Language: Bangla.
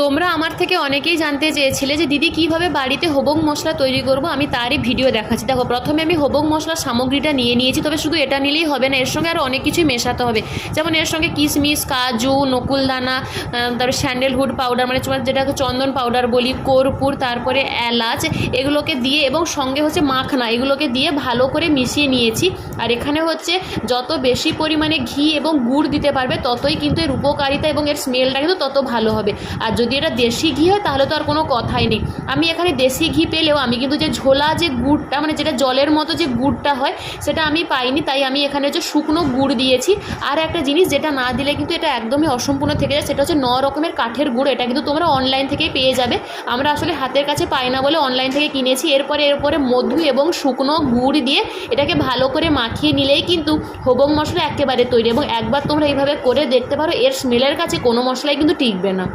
তোমরা আমার থেকে অনেকেই জানতে চেয়েছিলে যে দিদি কিভাবে বাড়িতে হোবং মশলা তৈরি করব, আমি তারই ভিডিও দেখাচ্ছি। দেখো, প্রথমে আমি হোবং মশলার সামগ্রীটা নিয়ে নিয়েছি, তবে শুধু এটা নিলেই হবে না, এর সঙ্গে আরও অনেক কিছুই মেশাতে হবে। যেমন এর সঙ্গে কিশমিশ, কাজু, নকুলদানা, তারপরে স্যান্ডেলহুড পাউডার, মানে তোমার যেটাকে চন্দন পাউডার বলি, কর্পূর, তারপরে এলাচ, এগুলোকে দিয়ে এবং সঙ্গে হচ্ছে মাখনা, এগুলোকে দিয়ে ভালো করে মিশিয়ে নিয়েছি। আর এখানে হচ্ছে যত বেশি পরিমাণে ঘি এবং গুড় দিতে পারবে ততই কিন্তু এর উপকারিতা এবং এর স্মেলটা কিন্তু তত ভালো হবে। আর যদি এটা দেশি ঘি হয় তাহলে তো আর কোনো কথাই নেই। আমি এখানে দেশি ঘি পেলেও আমি কিন্তু যে ঝোলা যে গুড়টা, মানে যেটা জলের মতো যে গুড়টা হয়, সেটা আমি পাইনি, তাই আমি এখানে হচ্ছে শুকনো গুড় দিয়েছি। আর একটা জিনিস যেটা না দিলে কিন্তু এটা একদমই অসম্পূর্ণ থেকে যায়, সেটা হচ্ছে 9 রকমের কাঠের গুঁড়ো। এটা কিন্তু তোমরা অনলাইন থেকেই পেয়ে যাবে, আমরা আসলে হাতের কাছে পাই না বলে অনলাইন থেকে কিনেছি। এরপরে মধু এবং শুকনো গুড় দিয়ে এটাকে ভালো করে মাখিয়ে নিলেই কিন্তু হোবং মশলা একেবারে তৈরি। এবং একবার তোমরা এইভাবে করে দেখতে পারো, এর স্মেলের কাছে কোনো মশলাই কিন্তু টিকবে না।